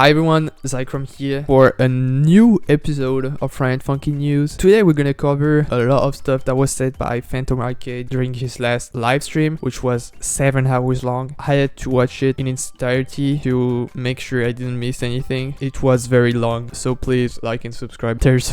Hi everyone, Zykrom here for a new episode of Friend Funky News. Today we're gonna cover a lot of stuff that was said by Phantom Arcade during his last live stream, which was 7 hours long. I had to watch it in its entirety to make sure I didn't miss anything. It was very long, so please like and subscribe. There's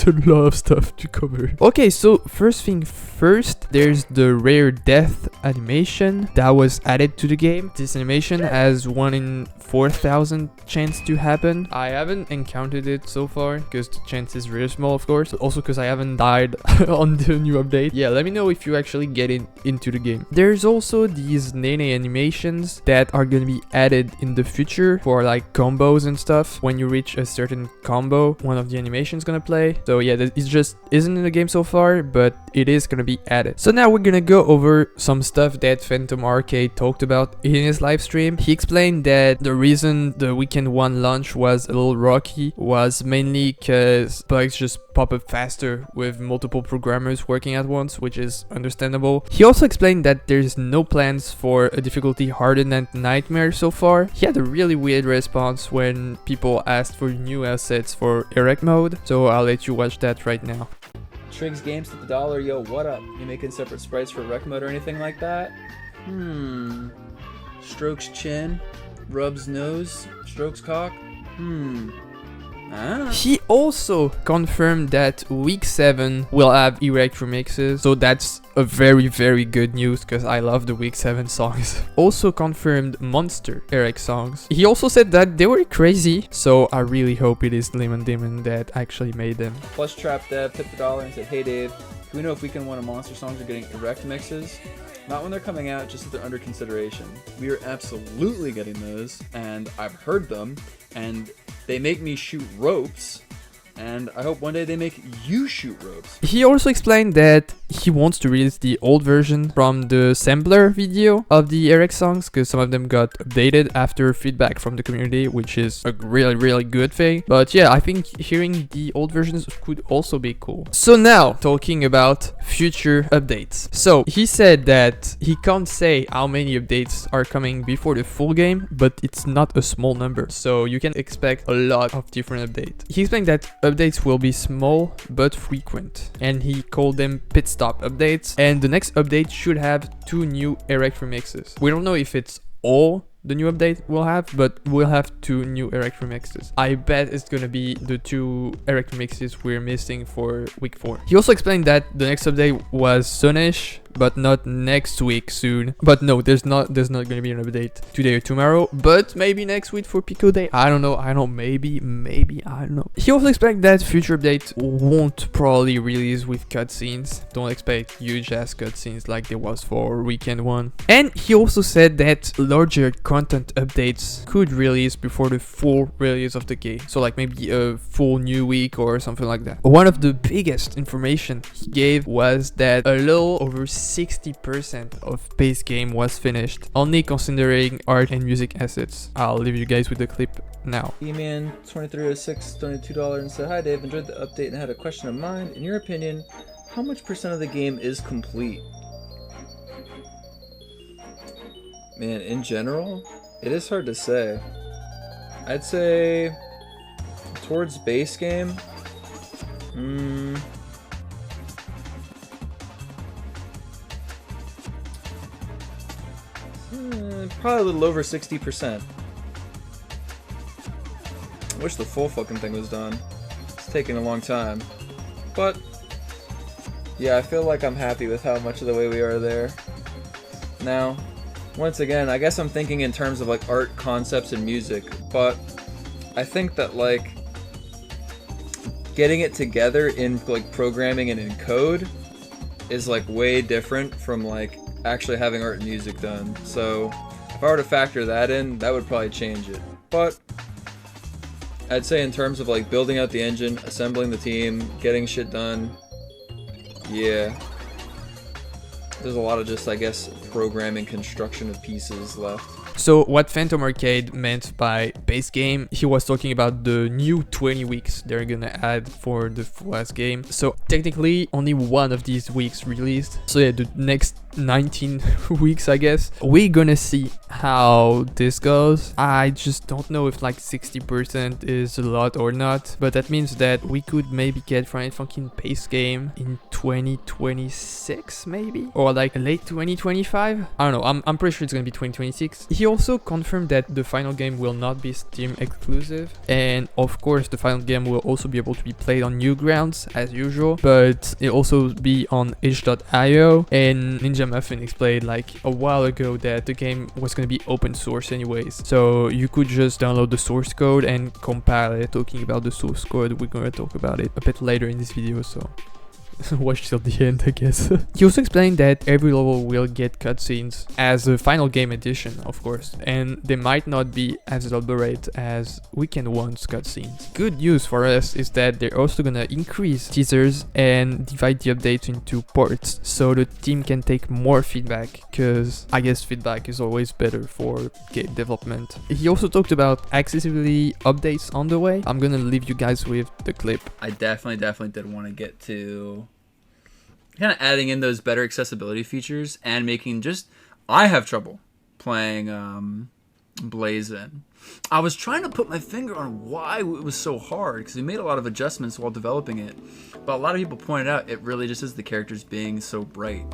a lot of stuff to cover. Okay, so first thing first, there's the rare death animation that was added to the game. This animation has 1 in 4,000 chance to happen. I haven't encountered it so far because the chance is really small, of course, but also because I haven't died on the new update. Yeah, let me know if you actually get into the game. There's also these Nene animations that are gonna be added in the future for like combos and stuff. When you reach a certain combo, one of the animations gonna play. So yeah, it just isn't in the game so far, but it is gonna be added. So now we're gonna go over some stuff that Phantom Arcade talked about in his live stream. He explained that the reason the weekend 1 launch was a little rocky was mainly because bugs just pop up faster with multiple programmers working at once, which is understandable. He also explained that there's no plans for a difficulty harder than Nightmare so far. He had a really weird response when people asked for new assets for Erect mode, so I'll let you watch that right now. Triggs Games to the dollar, yo, what up? You making separate sprites for rec mode or anything like that? Strokes chin, rubs nose, strokes cock. He also confirmed that week 7 will have Erect remixes, so that's a very good news because I love the week 7 songs. Also confirmed Monster Erect songs. He also said that they were crazy, so I really hope it is Lemon Demon that actually made them. Plus Trap Dev tipped the dollar and said, hey Dave, can we know if Weekend 1 and Monster songs are getting Erect mixes? Not when they're coming out, just if they're under consideration. We are absolutely getting those, and I've heard them, and they make me shoot ropes, and I hope one day they make you shoot ropes. He also explained that he wants to release the old version from the sampler video of the Erect songs because some of them got updated after feedback from the community, which is a really good thing. But yeah, I think hearing the old versions could also be cool. So now, talking about future updates. So he said that he can't say how many updates are coming before the full game, but it's not a small number, so you can expect a lot of different updates. He explained that updates will be small but frequent, and he called them pit stop updates, and the next update should have 2 new Erect remixes. We don't know if it's all the new update we'll have, but we'll have 2 new Erect remixes. I bet it's gonna be the 2 Erect remixes we're missing for week 4. He also explained that the next update was soonish, but not next week soon. But no, there's not gonna be an update today or tomorrow, but maybe next week for Pico Day. I don't know, maybe, I don't know. He also explained that future updates won't probably release with cutscenes. Don't expect huge ass cutscenes like there was for weekend 1. And he also said that larger content updates could release before the full release of the game. So like maybe a full new week or something like that. One of the biggest information he gave was that a little over 60% of base game was finished, only considering art and music assets. I'll leave you guys with the clip now. E-Man 2306 donated $2 and said, hi Dave, enjoyed the update and had a question of mine. In your opinion, how much % of the game is complete? Man, in general, it is hard to say. I'd say towards base game, probably a little over 60%. I wish the full fucking thing was done. It's taking a long time. But yeah, I feel like I'm happy with how much of the way we are there. Now, once again, I guess I'm thinking in terms of like art, concepts, and music, but I think that like getting it together in like programming and in code is like way different from like actually having art and music done. So if I were to factor that in, that would probably change it. But I'd say in terms of like building out the engine, assembling the team, getting shit done, yeah, there's a lot of just, I guess, programming construction of pieces left. So what Phantom Arcade meant by base game, he was talking about the new 20 weeks they're gonna add for the FLAs game. So technically only one of these weeks released. So yeah, the next 19 weeks, I guess. We're gonna see how this goes. I just don't know if like 60% is a lot or not, but that means that we could maybe get Final Funkin' base game in 2026 maybe, or like late 2025. I don't know, I'm pretty sure it's gonna be 2026. He also confirmed that the final game will not be Steam exclusive, and of course the final game will also be able to be played on Newgrounds as usual, but it'll also be on itch.io. And Ninja Muffin explained like a while ago that the game was going to be open source anyways, so you could just download the source code and compile it. Talking about the source code, we're going to talk about it a bit later in this video, so watch till the end, I guess. He also explained that every level will get cutscenes as a final game edition, of course, and they might not be as elaborate as Weekend 1's cutscenes. Good news for us is that they're also gonna increase teasers and divide the updates into parts, so the team can take more feedback, because I guess feedback is always better for game development. He also talked about accessibility updates on the way. I'm gonna leave you guys with the clip. I definitely did want to get to kind of adding in those better accessibility features and making just, I have trouble playing Blazin'. I was trying to put my finger on why it was so hard, because we made a lot of adjustments while developing it, but a lot of people pointed out it really just is the characters being so bright.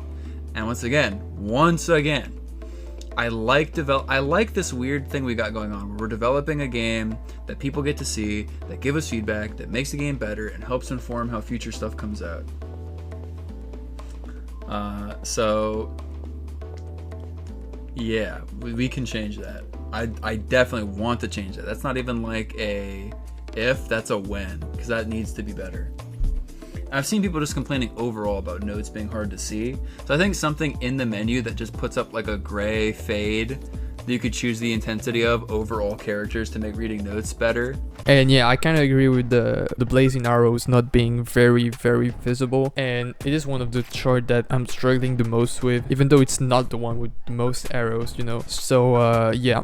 And once again, I like this weird thing we got going on where we're developing a game that people get to see, that give us feedback, that makes the game better and helps inform how future stuff comes out. So yeah, we can change that. I definitely want to change that. That's not even like a if, that's a when, because that needs to be better. I've seen people just complaining overall about notes being hard to see. So I think something in the menu that just puts up like a gray fade that you could choose the intensity of over all characters to make reading notes better. And yeah, I kind of agree with the blazing arrows not being very visible, and it is one of the chart that I'm struggling the most with, even though it's not the one with the most arrows, you know. So yeah,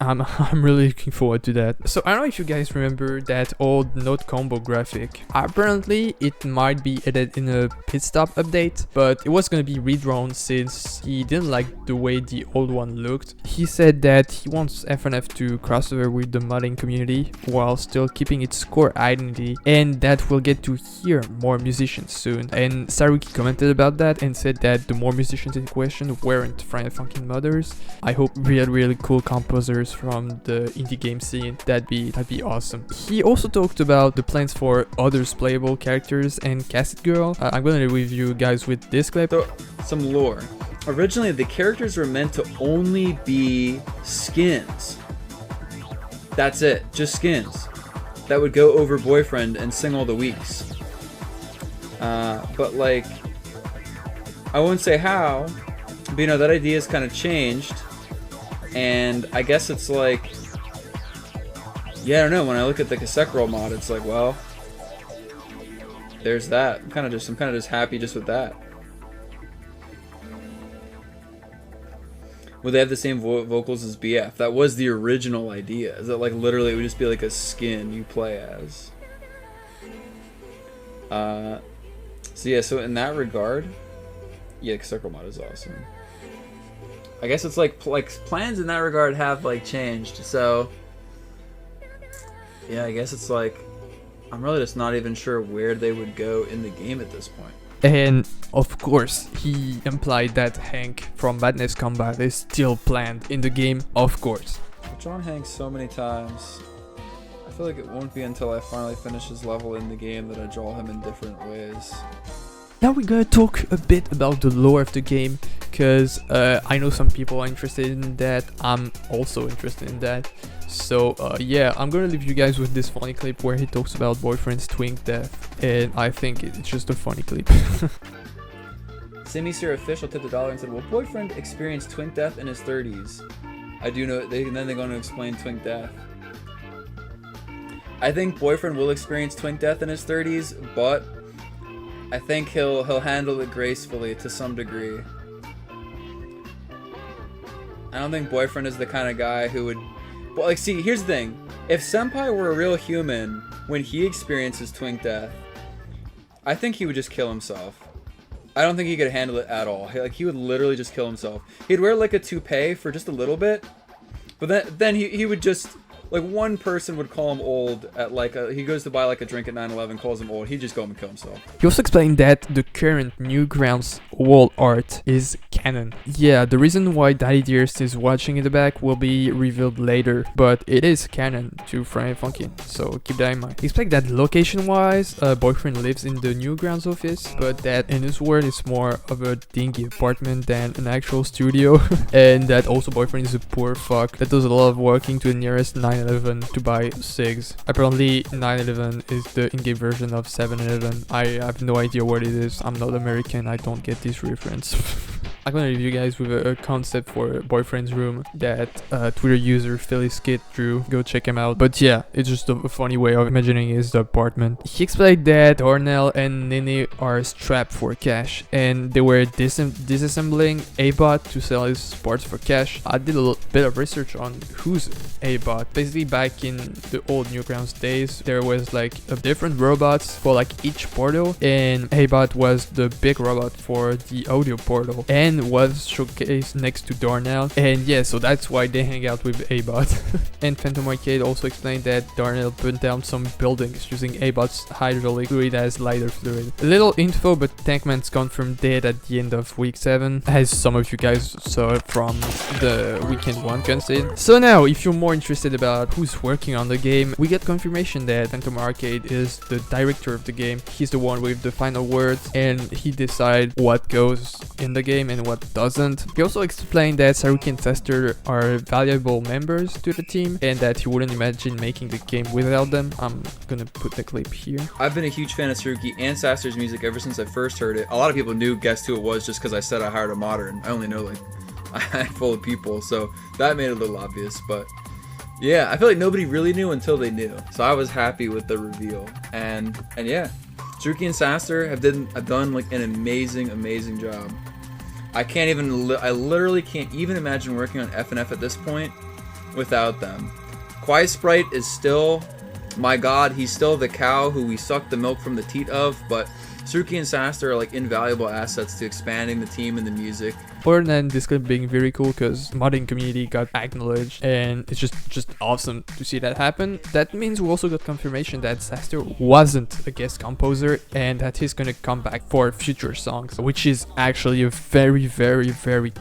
I'm really looking forward to that. So I don't know if you guys remember that old note combo graphic. Apparently it might be added in a pit stop update, but it was gonna be redrawn since he didn't like the way the old one looked. He said that he wants FNF to crossover with the modding community while still keeping its core identity, and that we'll get to hear more musicians soon. And Saruky commented about that and said that the more musicians in question weren't Final Funkin' modders. I hope really cool composers from the indie game scene. That'd be awesome. He also talked about the plans for others playable characters and Cassette Girl. I'm gonna leave you guys with this clip. So, some lore. Originally, the characters were meant to only be skins. That's it, just skins that would go over Boyfriend and sing all the weeks. But like, I won't say how, but you know, that idea has kind of changed, and I guess it's like, yeah, I don't know, when I look at the cassette roll mod, it's like, well, there's that. I'm kind of just happy just with that. Would they have the same vocals as BF? That was the original idea. Is that like literally it would just be like a skin you play as. So yeah, so in that regard, yeah, Circle mod is awesome. I guess it's like plans in that regard have like changed. So yeah, I guess it's like I'm really just not even sure where they would go in the game at this point. And of course, he implied that Hank from Madness Combat is still planned in the game, of course. I've drawn Hank so many times. I feel like it won't be until I finally finish his level in the game that I draw him in different ways. Now we're gonna talk a bit about the lore of the game, because I know some people are interested in that. I'm also interested in that. So yeah, I'm gonna leave you guys with this funny clip where he talks about Boyfriend's twin death, and I think it's just a funny clip. Simi-Sir official tipped $1 and said, "Will Boyfriend experience twin death in his 30s?" I do know. Then they're going to explain twin death. I think Boyfriend will experience twin death in his 30s, but I think he'll handle it gracefully to some degree. I don't think Boyfriend is the kind of guy who would... Well, like, see, here's the thing. If Senpai were a real human when he experiences twink death, I think he would just kill himself. I don't think he could handle it at all. Like, he would literally just kill himself. He'd wear, like, a toupee for just a little bit, but then he would just... Like, one person would call him old at, like, he goes to buy, like, a drink at 9-11, calls him old, he'd just go home and kill himself. He also explained that the current Newgrounds Wall Art is canon. Yeah, the reason why Daddy Dearest is watching in the back will be revealed later, but it is canon to Friday Funky, so keep that in mind. He explained that location-wise, Boyfriend lives in the Newgrounds office, but that in his word it's more of a dingy apartment than an actual studio, and that also Boyfriend is a poor fuck that does a lot of walking to the nearest 9-11 to buy cigs. Apparently 9-11 is the in-game version of 7-Eleven. I have no idea what it is. I'm not American, I don't get this reference. I'm gonna leave you guys with a concept for Boyfriend's room that Twitter user Phillyskid drew. Go check him out. But yeah, it's just a funny way of imagining his apartment. He explained that Darnell and Nene are strapped for cash and they were disassembling a bot to sell his parts for cash. I did a little bit of research on who's a bot. Basically, back in the old Newgrounds days, there was like different robots for like each portal, and A-bot was the big robot for the audio portal and was showcased next to Darnell, and yeah, so that's why they hang out with A-bot. And Phantom Arcade also explained that Darnell put down some buildings using A-bot's hydraulic fluid as lighter fluid. A little info, but Tankman's confirmed dead at the end of week 7, as some of you guys saw from the weekend 1 cutscene. So now, if you're more interested about who's working on the game, we get confirmation that Phantom Arcade is the director of the game. He's the one with the final words, and he decides what goes in the game and what doesn't. He also explained that Saruky and Saster are valuable members to the team and that he wouldn't imagine making the game without them. I'm gonna put the clip here. I've been a huge fan of Saruky and Saster's music ever since I first heard it. A lot of people guessed who it was just because I said I hired a modern. I only know like a handful of people, so that made it a little obvious, but yeah, I feel like nobody really knew until they knew. So I was happy with the reveal. And yeah, Saruky and Saster have done like an amazing job. I literally can't even imagine working on FNF at this point without them. Quiet Sprite is still, my god, he's still the cow who we sucked the milk from the teat of, but Saruky and Saster are like invaluable assets to expanding the team and the music. Other than this clip being very cool because modding community got acknowledged and it's just awesome to see that happen, that means we also got confirmation that Saster wasn't a guest composer and that he's gonna come back for future songs, which is actually a very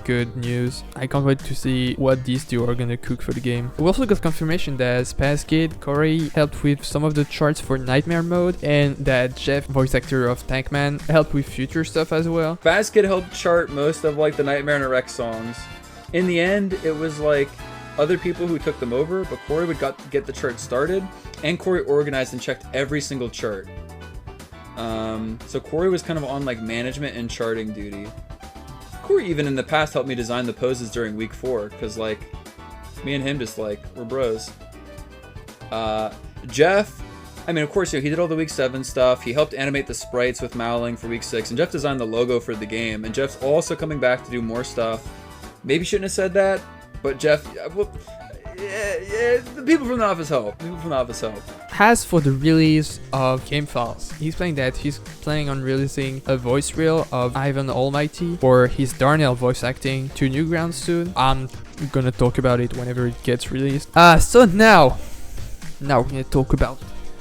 good news. I can't wait to see what these two are gonna cook for the game. We also got confirmation that Spazkid, Corey helped with some of the charts for Nightmare mode and that Jeff, voice actor of Tankman, helped with future stuff as well. Spazkid helped chart most of like the Nightmare and Erect songs. In the end, it was like other people who took them over, but Corey would get the chart started, and Corey organized and checked every single chart. So Corey was kind of on like management and charting duty. Corey even in the past helped me design the poses during week 4, because like me and him just like we're bros. Jeff, I mean, of course, you know, he did all the week 7 stuff. He helped animate the sprites with Mowling for week 6, and Jeff designed the logo for the game. And Jeff's also coming back to do more stuff. Maybe shouldn't have said that, but Jeff, well, yeah, the people from the office help. As for the release of game files, he's saying that he's planning on releasing a voice reel of Ivanalmighty for his Darnell voice acting to Newgrounds soon. I'm gonna talk about it whenever it gets released. So now we're gonna talk about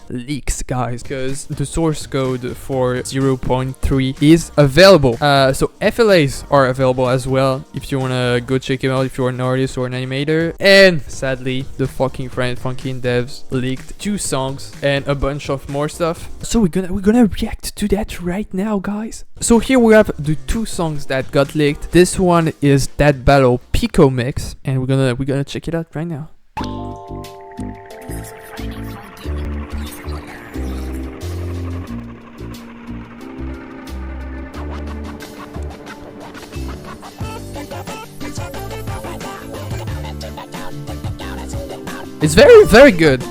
leaks, guys, because the source code for 0.3 is available. So FLAs are available as well if you wanna go check them out if you're an artist or an animator. And sadly, the fucking Friday Funky devs leaked 2 songs and a bunch of more stuff. So we're gonna react to that right now, guys. So here we have the 2 songs that got leaked. This one is DadBattle Pico mix, and we're gonna check it out right now. It's very good.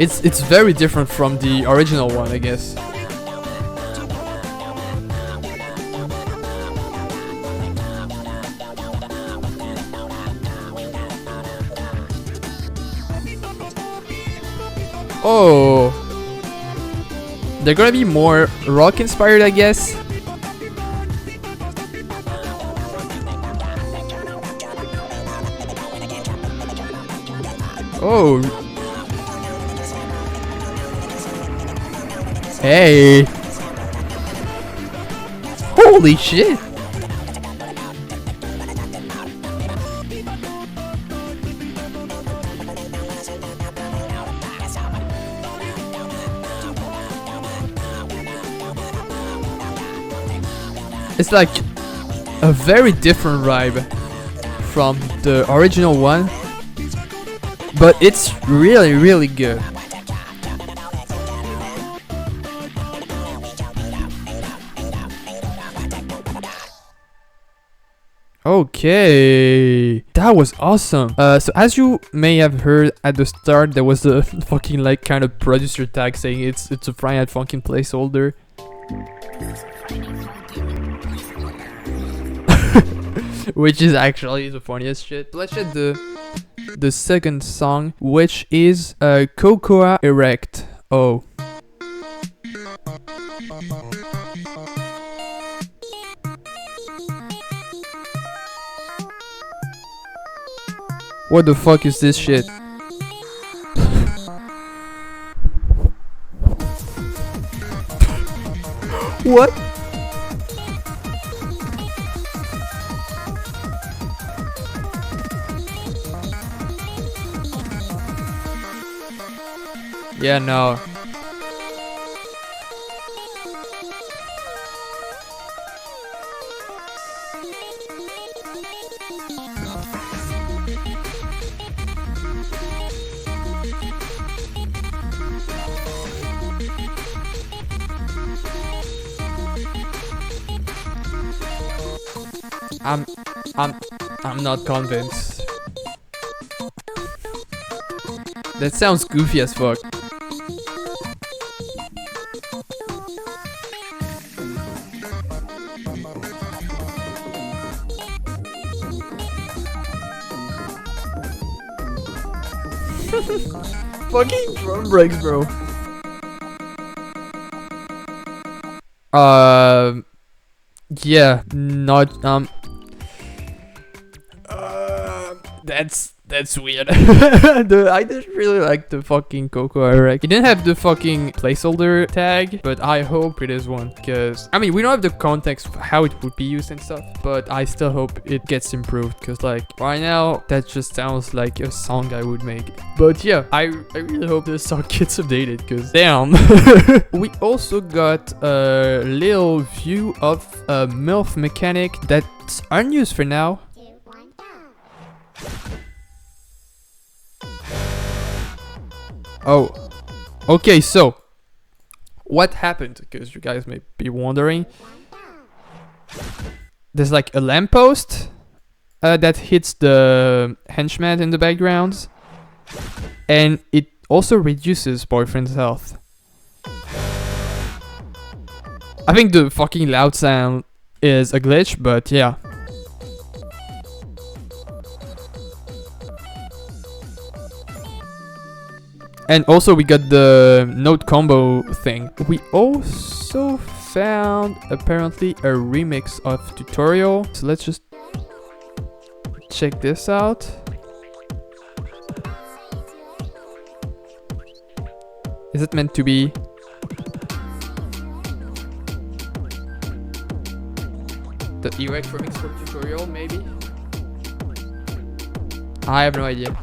It's very different from the original one, I guess. Oh, they're gonna be more rock inspired, I guess. Oh, hey, holy shit. It's like a very different vibe from the original one, but it's really, really good. Okay, that was awesome. So as you may have heard at the start, there was a fucking like kind of producer tag saying it's a Friday fucking placeholder. Which is actually the funniest shit. Let's check the second song, which is Cocoa Erect. Oh. What the fuck is this shit? What? Yeah, no. I'm not convinced. That sounds goofy as fuck. Fucking drum breaks, bro. Yeah, not that's weird. I just really like the fucking Cocoa Erect. It didn't have the fucking placeholder tag, but I hope it is one, because I mean we don't have the context of how it would be used and stuff, but I still hope it gets improved, because like right now that just sounds like a song I would make. But yeah, I really hope this song gets updated, because damn. We also got a little view of a MILF mechanic that's unused for now. Oh, okay, so what happened? Because you guys may be wondering. There's like a lamppost that hits the henchman in the background, and it also reduces boyfriend's health. I think the fucking loud sound is a glitch, but yeah. And also we got the note combo thing. We also found apparently a remix of tutorial. So let's just check this out. Is it meant to be? The Erect remix for tutorial, maybe? I have no idea.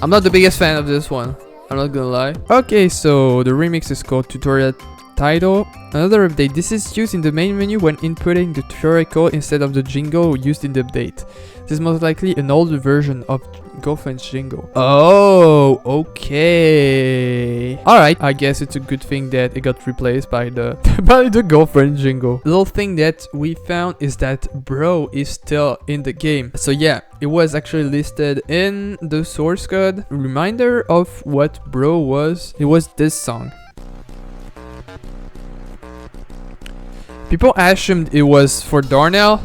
I'm not the biggest fan of this one, I'm not gonna lie. Okay, so the remix is called Tutorial Title. Another update, this is used in the main menu when inputting the tutorial code instead of the jingle used in the update. This is most likely an older version of girlfriend's jingle. Oh, okay. Alright, I guess it's a good thing that it got replaced by the by the girlfriend jingle. Little thing that we found is that bro is still in the game. So yeah, it was actually listed in the source code. Reminder of what bro was. It was this song. People assumed it was for Darnell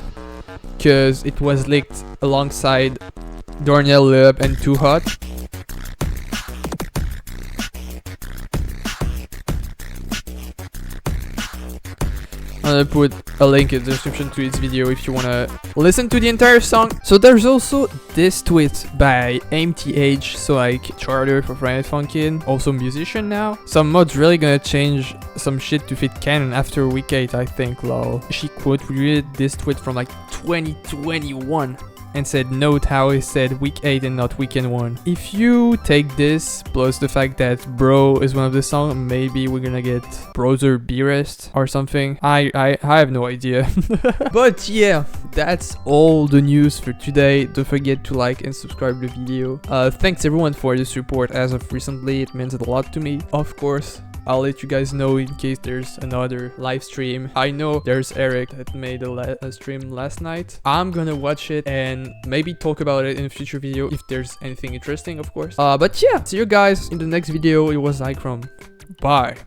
because it was leaked alongside Darnell Lib and Too Hot. I'm gonna put a link in the description to its video if you wanna listen to the entire song. So there's also this tweet by AimTH, so like charter for Friday Funkin', also musician now. Some mods really gonna change some shit to fit canon after week 8, I think, lol. She quote retweeted this tweet from like 2021 and said, note how it said week 8 and not weekend 1. If you take this plus the fact that bro is one of the songs, maybe we're gonna get browser B-rest or something. I have no idea. But yeah, that's all the news for today. Don't forget to like and subscribe the video. Thanks everyone for the support as of recently. It means a lot to me. Of course, I'll let you guys know in case there's another live stream. I know there's Eric that made a stream last night. I'm gonna watch it and maybe talk about it in a future video if there's anything interesting, of course. But yeah, see you guys in the next video. It was Zykrom. Bye.